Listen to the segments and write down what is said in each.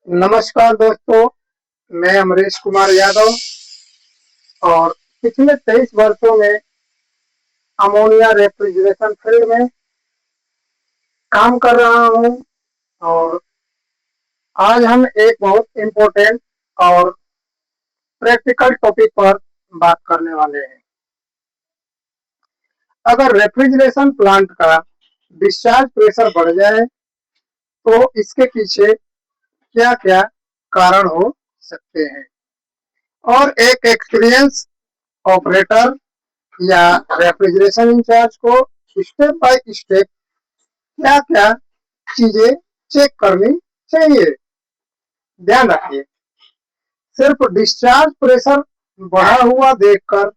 नमस्कार दोस्तों, मैं अमरीश कुमार यादव और पिछले 23 वर्षों में अमोनिया रेफ्रिजरेशन फील्ड में काम कर रहा हूं और आज हम एक बहुत इम्पोर्टेंट और प्रैक्टिकल टॉपिक पर बात करने वाले हैं। अगर रेफ्रिजरेशन प्लांट का डिस्चार्ज प्रेशर बढ़ जाए तो इसके पीछे क्या-क्या कारण हो सकते हैं और एक एक्सपीरियंस ऑपरेटर या रेफ्रिजरेशन इंचार्ज को स्टेप बाय स्टेप क्या क्या चीजें चेक करनी चाहिए। ध्यान रखिए, सिर्फ डिस्चार्ज प्रेशर बढ़ा हुआ देखकर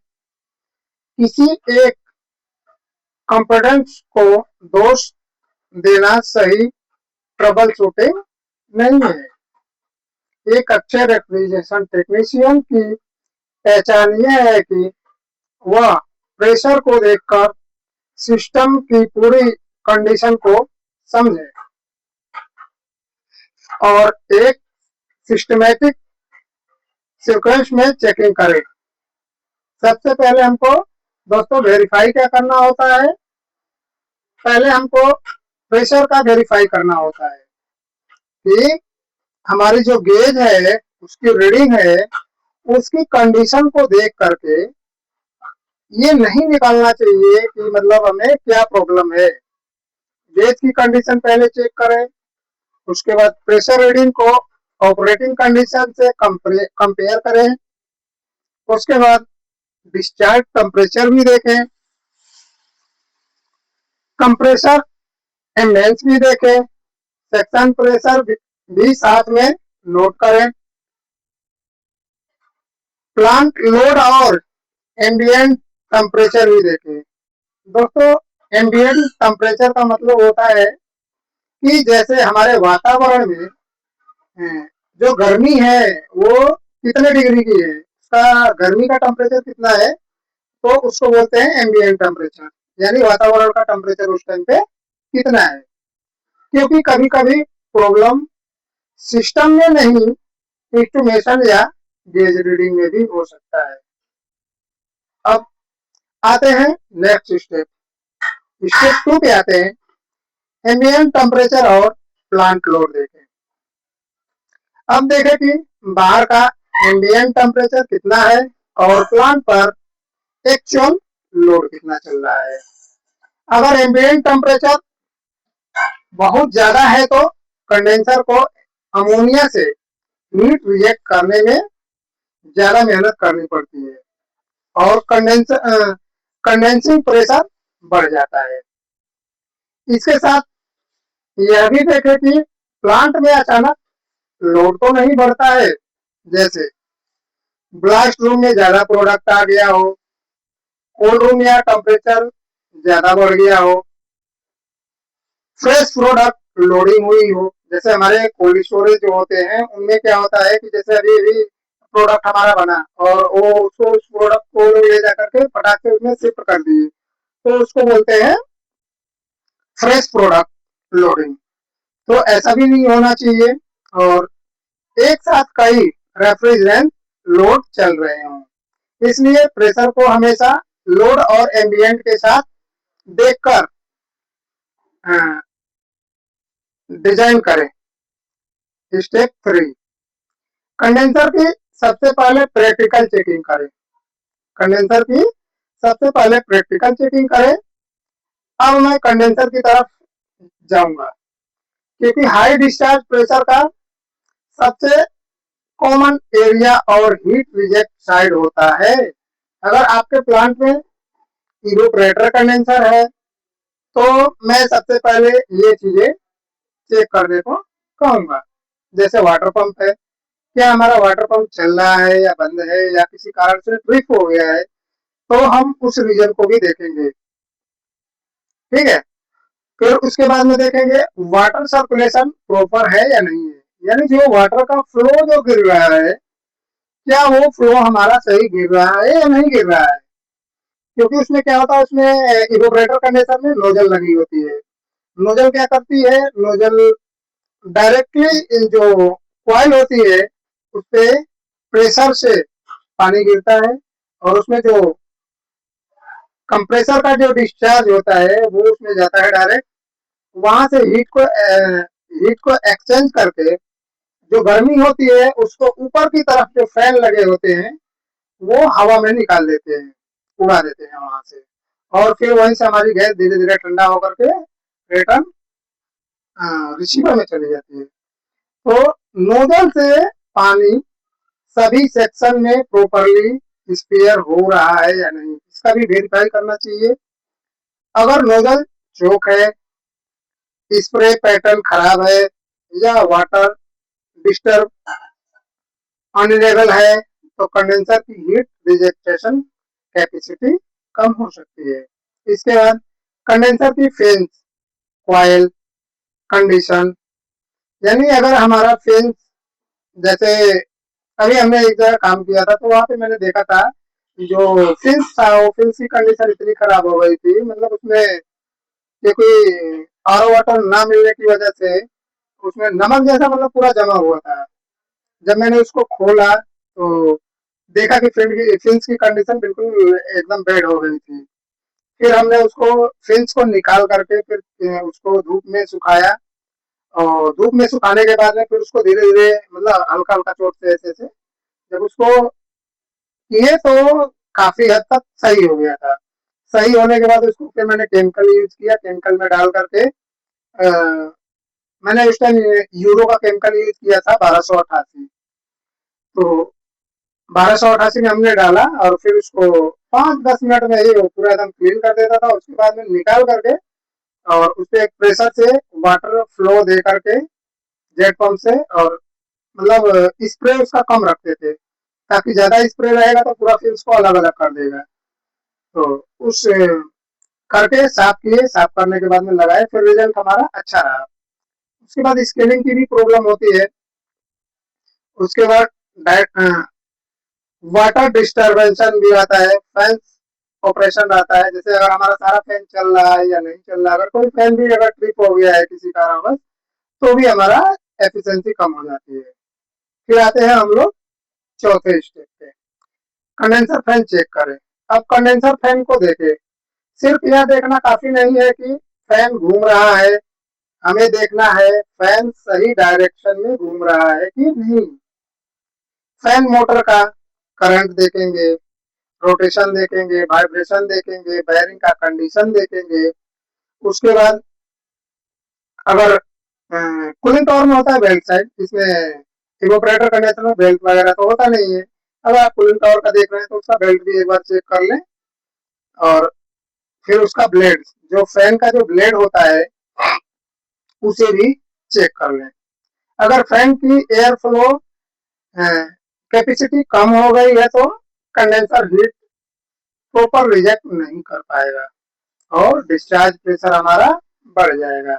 किसी एक कंपोनेंट को दोष देना सही ट्रबल शूटिंग नहीं है। एक अच्छे रेफ्रिजरेशन टेक्नीशियन की पहचान यह है कि वह प्रेशर को देखकर सिस्टम की पूरी कंडीशन को समझे और एक सिस्टमैटिक सीक्वेंस में चेकिंग करें। सबसे पहले हमको दोस्तों वेरीफाई क्या करना होता है, पहले हमको प्रेशर का वेरीफाई करना होता है कि हमारी जो गेज है उसकी रीडिंग है, उसकी कंडीशन को देख करके ये नहीं निकालना चाहिए कि मतलब हमें क्या प्रॉब्लम है। गेज की कंडीशन पहले चेक करें, उसके बाद प्रेशर रीडिंग को ऑपरेटिंग कंडीशन से कंपेयर करें, उसके बाद डिस्चार्ज टेम्परेचर भी देखें, कंप्रेसर एम्बियंस भी देखें, सेक्शन प्रेशर भी साथ में नोट करें, प्लांट लोड और एम्बियंट टेम्परेचर भी देखें। दोस्तों, एम्बियंट टेम्परेचर का मतलब होता है कि जैसे हमारे वातावरण में जो गर्मी है वो कितने डिग्री की है, उसका गर्मी का टेम्परेचर कितना है, तो उसको बोलते हैं एम्बियंट टेम्परेचर, यानी वातावरण का टेम्परेचर उस टाइम पे कितना है। क्योंकि कभी कभी प्रॉब्लम सिस्टम में नहीं, इंस्ट्रूमेशन या गेज रीडिंग में भी हो सकता है। अब आते हैं नेक्स्ट स्टेप, स्टेप 2 पे आते हैं, एम्बियंट टेम्परेचर और प्लांट लोड देखें। अब देखें कि बाहर का एम्बियंट टेम्परेचर कितना है और प्लांट पर एक्चुअल लोड कितना चल रहा है। अगर एम्बियंट टेम्परेचर बहुत ज्यादा है तो कंडेंसर को अमोनिया से हीट रिजेक्ट करने में ज्यादा मेहनत करनी पड़ती है और कंडेंसिंग प्रेशर बढ़ जाता है। इसके साथ यह भी देखें कि प्लांट में अचानक लोड तो नहीं बढ़ता है, जैसे ब्लास्ट रूम में ज्यादा प्रोडक्ट आ गया हो, कोल्ड रूम या टेम्परेचर ज्यादा बढ़ गया हो, फ्रेश प्रोडक्ट लोडिंग हुई हो। जैसे हमारे कोल्ड स्टोरेज जो होते हैं उनमें क्या होता है कि जैसे अभी अभी प्रोडक्ट हमारा बना और वो उसको उस प्रोडक्ट को ले जाकर के फटाक से उसमें शिफ्ट कर दिए, तो उसको बोलते हैं फ्रेश प्रोडक्ट लोडिंग। तो ऐसा भी नहीं होना चाहिए और एक साथ कई रेफ्रिजरेंट लोड चल रहे हों, इसलिए प्रेशर को हमेशा लोड और एम्बियंट के साथ देखकर डिजाइन करें। स्टेप 3, कंडेंसर की सबसे पहले प्रैक्टिकल चेकिंग करें। कंडेंसर की सबसे पहले प्रैक्टिकल चेकिंग करें। अब मैं कंडेंसर की तरफ जाऊंगा क्योंकि हाई डिस्चार्ज प्रेशर का सबसे कॉमन एरिया और हीट रिजेक्ट साइड होता है। अगर आपके प्लांट में इवेपोरेटर कंडेंसर है तो मैं सबसे पहले ये चीजें चेक करने को कहूंगा। जैसे वाटर पंप है, क्या हमारा वाटर पंप चल रहा है या बंद है या किसी कारण से ट्रिप हो गया है, तो हम उस रीजन को भी देखेंगे। ठीक है, फिर उसके बाद में देखेंगे वाटर सर्कुलेशन प्रॉपर है या नहीं है, यानी जो वाटर का फ्लो जो गिर रहा है, क्या वो फ्लो हमारा सही गिर रहा है या नहीं गिर रहा है। क्योंकि उसमें क्या होता है, उसमें इवेपोरेटर कंडेंसर में नोजल लगी होती है। नोजल क्या करती है, नोजल डायरेक्टली जो कॉइल होती है उस पे प्रेशर से पानी गिरता है और उसमें जो कंप्रेसर का जो डिस्चार्ज होता है वो उसमें जाता है डायरेक्ट, वहां से हीट को एक्सचेंज करके जो गर्मी होती है उसको ऊपर की तरफ जो फैन लगे होते हैं वो हवा में निकाल देते हैं, उड़ा देते हैं वहां से, और फिर वहीं से हमारी गैस धीरे धीरे ठंडा होकर के रिटर्न रिसीवर में चली जाती है। तो नोजल से पानी सभी सेक्शन में प्रॉपरली स्पेयर हो रहा है या नहीं, इसका भी वेरीफाई करना चाहिए। अगर नोजल चोक है, स्प्रे पैटर्न खराब है या वाटर डिस्टर्ब अनलेवल है तो कंडेंसर की हीट रिजेक्शन कैपेसिटी कम हो सकती है। इसके बाद कंडेंसर की फेंस कॉइल कंडीशन, यानी अगर हमारा फेंस, जैसे अभी हमने एक जगह काम किया था तो वहां पे मैंने देखा था जो फिंस था वो फिंस की कंडीशन इतनी खराब हो गई थी, मतलब उसमें ये कोई आर वाटर ना मिलने की वजह से उसमें नमक जैसा मतलब पूरा जमा हुआ था। जब मैंने उसको खोला तो देखा कि फिंस की कंडीशन बिल्कुल एकदम बेड हो गई थी। फिर हमने उसको फिंस को निकाल करके फिर उसको धूप में सुखाया, और धूप में सुखाने के बाद में फिर उसको धीरे धीरे मतलब हल्का हल्का चोट से ऐसे से जब उसको किए तो काफी हद तक सही हो गया था। सही होने के बाद उसको फिर मैंने केमिकल यूज किया, केमिकल में डाल करके मैंने उस टाइम यूरो का केमिकल यूज किया था 1288। तो 1288 में हमने डाला और फिर उसको 5-10 मिनट में ही पूरा एकदम क्लीन कर देता था। उसके बाद में निकाल करके और उस पर एक प्रेशर से वाटर फ्लो दे करके जेट पंप से, और मतलब स्प्रे उसका कम रखते थे ताकि ज्यादा स्प्रे रहेगा तो पूरा फिर उसको अलग अलग कर देगा। तो उस करके साफ किए, साफ करने के बाद में लगाए, फिर रिजल्ट हमारा अच्छा रहा। उसके बाद स्केलिंग की भी प्रॉब्लम होती है। उसके बाद वाटर डिस्टर्बेंसन भी आता है, फैन ऑपरेशन रहता है, जैसे अगर हमारा सारा फैन चल रहा है या नहीं चल रहा है, अगर कोई फैन भी अगर ट्रिप हो गया है किसी कारणवश तो भी हमारा एफिशिएंसी कम हो जाती है। फिर आते हैं हम लोग चौथे स्टेप पे, कंडेंसर फैन चेक करें। अब कंडेंसर फैन को देखें, सिर्फ यह देखना काफी नहीं है कि फैन घूम रहा है, हमें देखना है फैन सही डायरेक्शन में घूम रहा है कि नहीं। फैन मोटर का करंट देखेंगे, रोटेशन देखेंगे, वाइब्रेशन देखेंगे, बेयरिंग का कंडीशन देखेंगे। उसके बाद अगर कूलिंग टावर में होता है बेल्ट साइड, इसमें इवोपरेटर कंडीशन में बेल्ट वगैरह तो होता नहीं है। अगर आप कूलिंग टावर का देख रहे हैं तो उसका बेल्ट भी एक बार चेक कर लें, और फिर उसका ब्लेड, जो फैन का जो ब्लेड होता है उसे भी चेक कर लें। अगर फैन की एयर फ्लो कैपेसिटी कम हो गई है तो कंडेंसर हीट प्रॉपर रिजेक्ट नहीं कर पाएगा और डिस्चार्ज प्रेशर हमारा बढ़ जाएगा।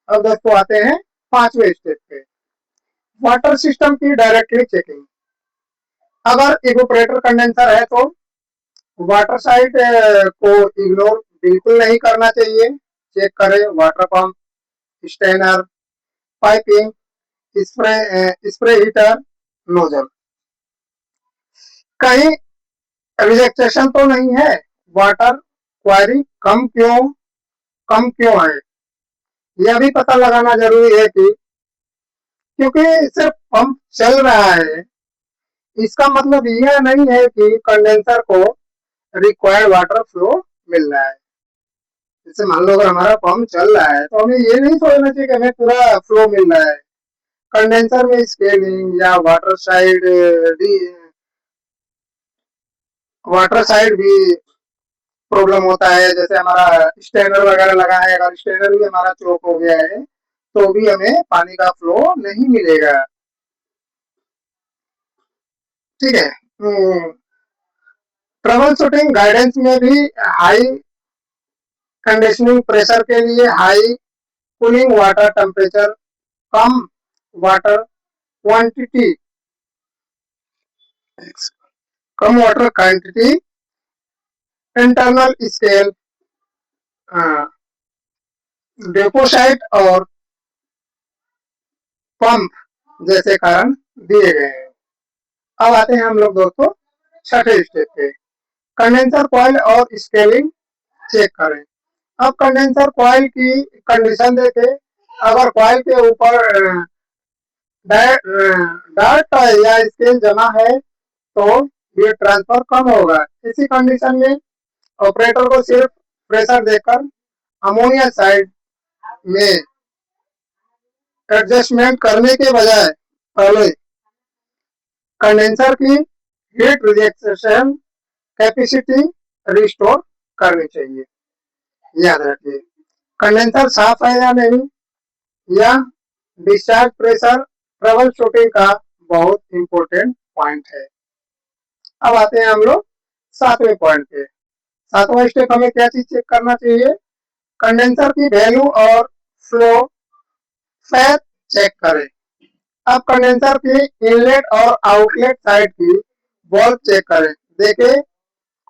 अब दोस्तों आते हैं पांचवें स्टेप पे, वाटर सिस्टम की डायरेक्टली चेकिंग। अगर इवोपरेटर कंडेंसर है तो वाटर साइड को इग्नोर बिल्कुल नहीं करना चाहिए। चेक करें water pump, strainer, piping, spray heater, nozzle, कहीं रिजेक्शन तो नहीं है, वाटर क्वारी कम क्यों है, यह भी पता लगाना जरूरी है कि क्योंकि सिर्फ पंप चल रहा है इसका मतलब यह नहीं है कि कंडेंसर को रिक्वायर्ड वाटर फ्लो मिल रहा है। जैसे मान लो अगर हमारा पंप चल रहा है तो हमें ये नहीं सोचना चाहिए कि हमें पूरा फ्लो मिल रहा है। कंडेंसर में स्केलिंग या वाटर साइड भी प्रॉब्लम होता है। जैसे हमारा स्टेनर वगैरह लगा है, अगर स्टेनर भी हमारा चोक हो गया है तो भी हमें पानी का फ्लो नहीं मिलेगा। ठीक है। ट्रबल शूटिंग गाइडेंस में भी हाई कंडीशनिंग प्रेशर के लिए हाई कूलिंग वाटर टेम्परेचर, कम वाटर क्वांटिटी, कम वाटर क्वांटिटी, इंटरनल स्केल, डेपोसाइट और पंप जैसे कारण दिए गए हैं। अब आते हैं हम लोग दोस्तों छठे स्टेप पे, कंडेंसर कॉइल और स्केलिंग चेक करें। अब कंडेंसर कॉइल की कंडीशन देखें, अगर कॉइल के ऊपर डार्ट या स्केल जमा है तो ये ट्रांसफर कम होगा। इसी कंडीशन में ऑपरेटर को सिर्फ प्रेशर देकर अमोनिया साइड में एडजस्टमेंट करने के बजाय पहले कंडेंसर की हीट रिजेक्शन कैपेसिटी रिस्टोर करनी चाहिए। याद रखिए, कंडेंसर साफ है या नहीं, या डिस्चार्ज प्रेशर ट्रबल शूटिंग का बहुत इंपॉर्टेंट पॉइंट है। अब आते हैं हम लोग सातवें पॉइंट पे। सातवां स्टेप हमें क्या चीज चेक करना चाहिए, कंडेंसर की वैल्यू और फ्लो पैथ चेक करें। अब कंडेंसर की इनलेट और आउटलेट साइड की वॉल्व चेक करें। देखें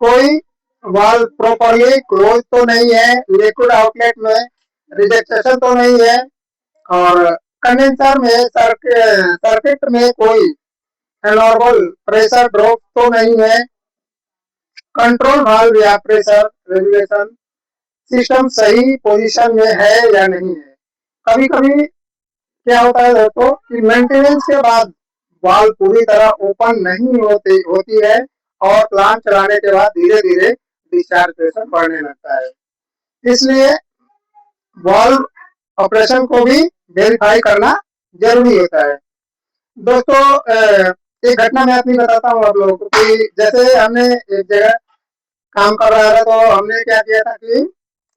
कोई वाल्व प्रॉपरली क्लोज तो नहीं है, लिक्विड आउटलेट में रिजेक्शन तो नहीं है, और कंडेंसर में सर्किट में कोई एनॉर्मल प्रेशर ड्रॉप तो नहीं है, कंट्रोल वाल्व या प्रेशर रेगुलेशन सिस्टम सही पोजीशन में है या नहीं है। कभी कभी क्या होता है दोस्तों कि मेंटेनेंस के बाद वाल्व पूरी तरह ओपन नहीं होती है और प्लांट चलाने के बाद धीरे धीरे डिस्चार्ज प्रेशर बढ़ने लगता है। इसलिए वाल्व ऑपरेशन को भी वेरीफाई करना जरूरी होता है। दोस्तों एक घटना मैं अपनी बताता हूँ आप लोगों को कि जैसे हमने एक जगह काम कर रहा था, तो हमने क्या किया था कि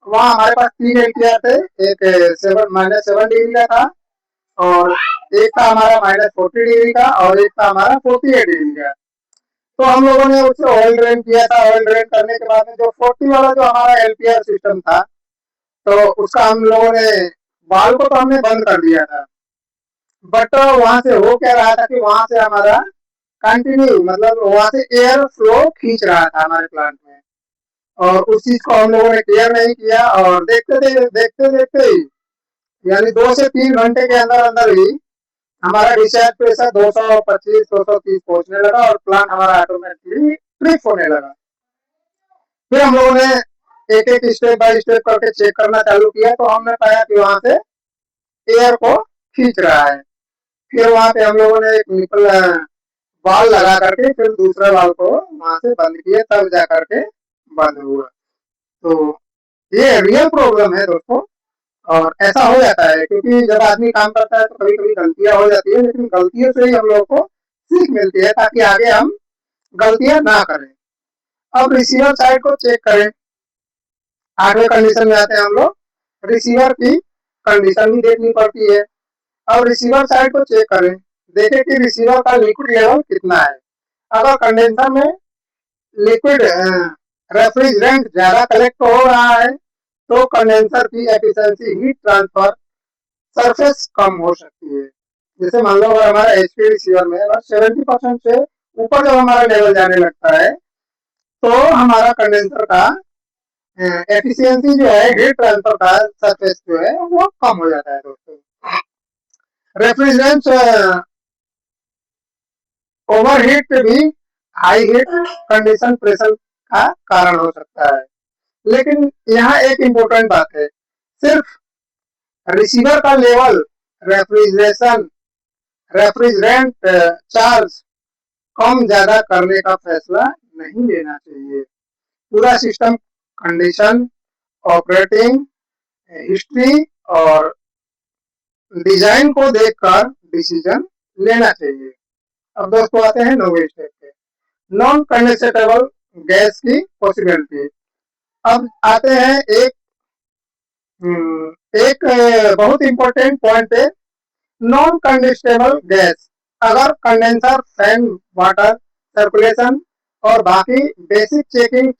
वहाँ हमारे पास 3 एम्पियर थे, एक -7 डिग्री का था, और एक था हमारा -40 डिग्री का, और एक था हमारा 48 डिग्री का। तो हम लोगों ने उसे ऑयल ड्रेन किया था। ऑयल ड्रेन करने के बाद में जो 40 वाला जो हमारा एलपीआर सिस्टम था, तो उसका हम लोगों ने वाल्व को तो हमने बंद कर दिया था, बट वहां से हो क्या रहा था कि वहां से हमारा कंटिन्यू मतलब वहां से एयर फ्लो खींच रहा था हमारे प्लांट में, और उस चीज को हम लोगों ने केयर नहीं किया, और देखते देखते ही यानी 2 से 3 घंटे के अंदर अंदर ही हमारा डिस्चार्ज प्रेशर 225-230 पहुंचने लगा, और प्लांट हमारा ऑटोमेटिकली ट्रिप होने लगा। फिर हम लोगों ने एक एक स्टेप बाय स्टेप करके चेक करना चालू किया, तो हमने पाया कि वहां से एयर को खींच रहा है। फिर वहां पे हम लोगों ने एक निपल वाल लगा करके फिर दूसरे वाल को वहां से बंद किया, तब जा करके बंद हुआ। तो ये रियल प्रॉब्लम है दोस्तों, और ऐसा हो जाता है क्योंकि जब आदमी काम करता है तो कभी कभी गलतियां हो जाती है, लेकिन गलतियों से ही हम लोगों को सीख मिलती है ताकि आगे हम गलतियां ना करें। अब रिसीवर साइड को चेक करें। 8वें कंडीशन में आते हैं हम लोग, रिसीवर की कंडीशन भी देखनी पड़ती है। अब रिसीवर साइड को चेक करें, देखें कि रिसीवर का लिक्विड लेवल कितना है। अगर कंडेंसर में लिक्विड रेफ्रिजरेंट ज्यादा कलेक्ट हो रहा है तो कंडेंसर की एफिशिएंसी हीट ट्रांसफर सरफेस कम हो सकती है। जैसे मान लो अगर हमारा एचपी रिसीवर में अगर 70% से ऊपर जब हमारा लेवल जाने लगता है तो हमारा कंडेंसर का एफिशिएंसी जो है हीट ट्रांसफर का सरफेस जो है वो कम हो जाता है दोस्तों। रेफ्रिजरेंट ओवरहीट भी हाई हीट कंडीशन प्रेशर का कारण हो सकता है। लेकिन यहाँ एक इम्पोर्टेंट बात है, सिर्फ रिसीवर का लेवल रेफ्रिजरेंट चार्ज कम ज्यादा करने का फैसला नहीं लेना चाहिए। पूरा सिस्टम कंडीशन, ऑपरेटिंग हिस्ट्री और डिजाइन को देखकर डिसीजन लेना चाहिए। अब दोस्तों आते हैं 9वें स्टेप पे, नॉन कंडेंसेबल गैस की पॉसिबिलिटी। अब आते हैं एक बहुत इंपॉर्टेंट पॉइंट पे, नॉन कंडेंसेबल गैस। अगर कंडेंसर, फैन, वाटर सर्कुलेशन और बाकी बेसिक चेकिंग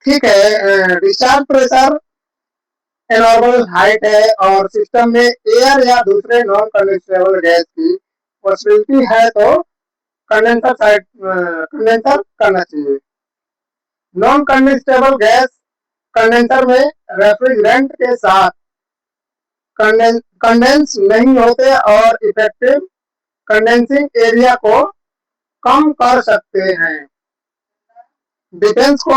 ठीक है, डिस्चार्ज प्रेशर नॉर्मल हाइट है और सिस्टम में एयर या दूसरे नॉन कंडेंसेबल गैस की पॉसिबिलिटी है तो कंडेंसर करना चाहिए। नॉन कंडेंसेबल गैस कंडेंसर में रेफ्रिजरेंट के साथ कंडेंस नहीं होते और इफेक्टिव कंडेंसिंग एरिया को कम कर सकते हैं। डिफेंस को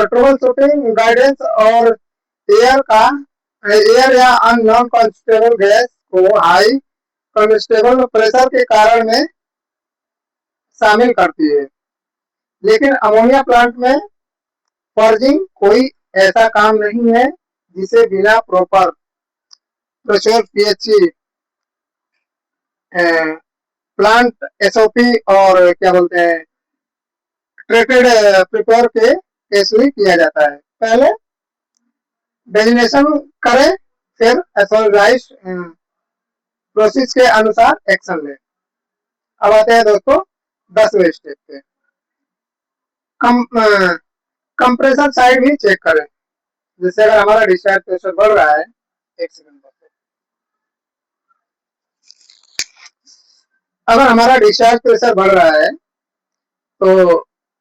ट्रबल शूटिंग गाइडेंस और एयर या अननोन कॉन्स्टेबल गैस को हाई कॉन्स्टेबल प्रेशर के कारण में शामिल करती है। लेकिन अमोनिया प्लांट में पर्जिंग कोई ऐसा काम नहीं है जिसे बिना proper pressure PHE plant SOP और क्या बोलते हैं ट्रेटेड प्रिपेयर के केसली किया जाता है। पहले डेजिग्नेशन करें, फिर एथोराइज प्रोसेस के अनुसार एक्शन लें। अब आते हैं दोस्तों 10वें स्टेप पे। कंप्रेसर साइड भी चेक करें। जैसे अगर हमारा डिस्चार्ज प्रेशर बढ़ रहा है, एक सेकंड, अगर हमारा डिस्चार्ज प्रेशर बढ़ रहा है तो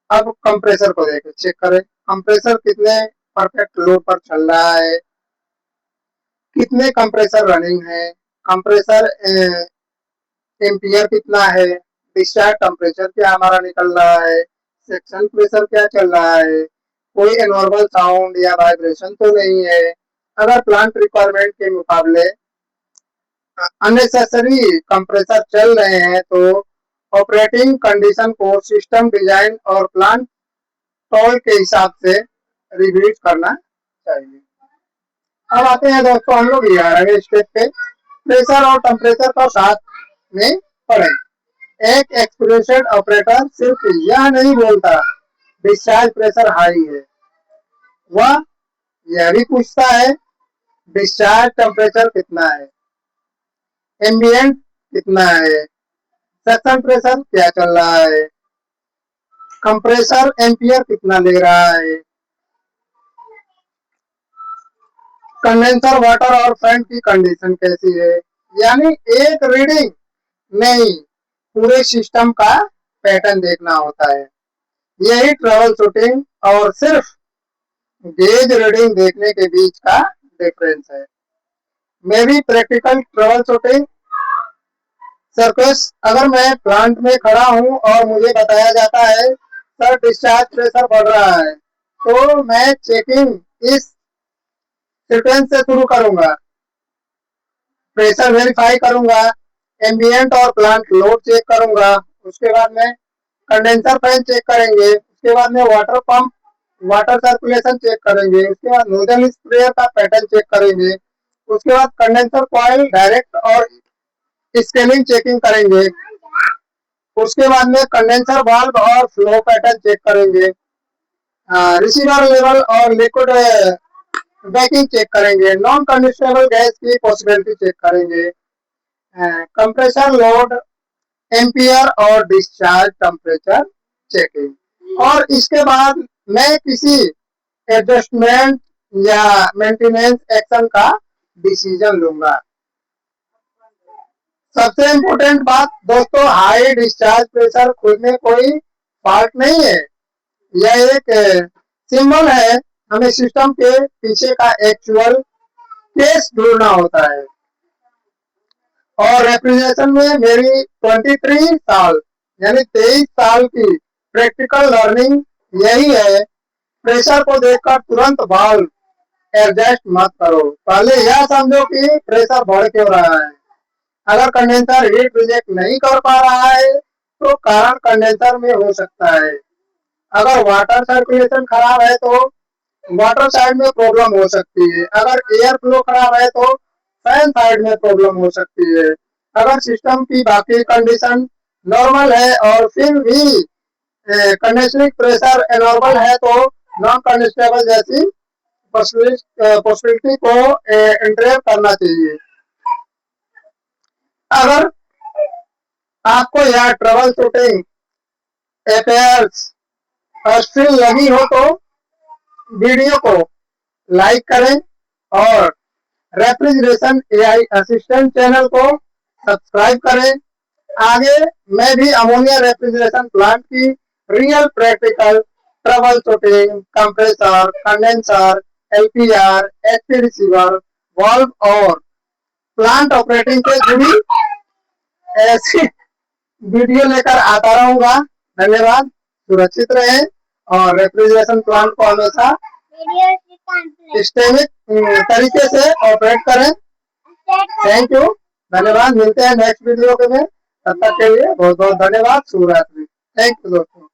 अब कंप्रेसर को देखें, चेक करें कंप्रेसर कितने परफेक्ट लोड पर चल रहा है, कितने कंप्रेसर रनिंग है, कंप्रेसर एम्पियर कितना है, डिस्चार्ज टेम्परेचर क्या हमारा निकल रहा है, सेक्शन प्रेशर क्या चल रहा है, कोई एनॉर्मल साउंड या वाइब्रेशन तो नहीं है। अगर प्लांट रिक्वायरमेंट के मुकाबले अननेसेसरी कंप्रेसर चल रहे हैं तो ऑपरेटिंग कंडीशन को सिस्टम डिजाइन और प्लांट टॉल के हिसाब से रिव्यू करना चाहिए। अब आते हैं दोस्तों हम लोग 11वें स्टेप पे। प्रेशर और टेम्परेचर को साथ में पढ़ें। एक एक्सपीरियंस्ड ऑपरेटर सिर्फ यह नहीं बोलता डिस्चार्ज प्रेशर हाई है, वह यह भी पूछता है डिस्चार्ज टेम्परेचर कितना है, एम्बिएंट कितना है, सेक्शन प्रेशर क्या चल रहा है, कंप्रेसर एम्पियर कितना ले रहा है, कंडेंसर वाटर और फैन की कंडीशन कैसी है। यानी एक रीडिंग नहीं, पूरे सिस्टम का पैटर्न देखना होता है। यही ट्रबल शूटिंग और सिर्फ गेज रीडिंग देखने के बीच का डिफरेंस है। May be practical trouble shooting circus, अगर मैं प्लांट में खड़ा हूं और मुझे बताया जाता है सर डिस्चार्ज प्रेशर बढ़ रहा है, तो मैं चेकिंग इस सीक्वेंस से शुरू करूंगा। प्रेशर वेरीफाई करूंगा, एम्बिएंट और प्लांट लोड चेक करूंगा, उसके बाद में कंडेंसर फैन चेक करेंगे, उसके बाद में water pump water circulation check करेंगे, उसके बाद नोजल स्प्रेयर का पैटर्न चेक करेंगे, उसके बाद कंडेंसर कॉइल डायरेक्ट और स्केलिंग चेकिंग करेंगे, उसके बाद में कंडेंसर वाल्व और फ्लो पैटर्न चेक करेंगे, रिसीवर लेवल और लिक्विड बैकिंग चेक करेंगे, नॉन कंडक्टेबल गैस की पॉसिबिलिटी चेक करेंगे, कंप्रेसर लोड, एम्पियर और डिस्चार्ज टेम्परेचर चेकिंग। और इसके बाद मैं किसी एडजस्टमेंट या मेंटेनेंस एक्शन का डिसीजन लूंगा। सबसे इम्पोर्टेंट बात दोस्तों, हाई डिस्चार्ज प्रेशर खुद में कोई फॉल्ट नहीं है, यह एक सिंबल है। हमें सिस्टम के पीछे का एक्चुअल केस ढूंढना होता है। और रेफ्रिजरेशन में मेरी 23 साल यानी 23 साल की प्रैक्टिकल लर्निंग यही है, प्रेशर को देखकर तुरंत वाल्व एडजस्ट मत करो, पहले यह समझो कि प्रेशर बढ़ क्यों रहा है। अगर कंडेंसर हीट रिजेक्ट नहीं कर पा रहा है तो कारण कंडेंसर में हो सकता है। अगर वाटर सर्कुलेशन खराब है तो वाटर साइड में प्रॉब्लम हो सकती है। अगर एयर फ्लो खराब है तो फैन साइड में प्रॉब्लम हो सकती है। अगर सिस्टम की बाकी कंडीशन नॉर्मल है और फिर भी कंडेंसिंग प्रेशर एनॉर्मल है तो नॉन कंडक्टेबल जैसी पॉसिबिलिटी को इंटरेक्ट करना चाहिए। अगर आपको यह ट्रबल शूटिंग अफेयर्स स्ट्रिल लगी हो तो वीडियो को लाइक करें और रेफ्रिजरेशन एआई असिस्टेंट चैनल को सब्सक्राइब करें। आगे मैं भी अमोनिया रेफ्रिजरेशन प्लांट की real practical trouble shooting, compressor, condenser, LPR, HP receiver, valve और प्लांट ऑपरेटिंग से जुड़ी ऐसी वीडियो लेकर आता रहूंगा। धन्यवाद। सुरक्षित रहे और रेफ्रिजरेशन प्लांट को हमेशा सिस्टेमिक तरीके से ऑपरेट करें। थैंक यू, धन्यवाद। मिलते हैं नेक्स्ट वीडियो में, तब तक के लिए बहुत बहुत धन्यवाद। शुभ रात्रि। थैंक यू दोस्तों।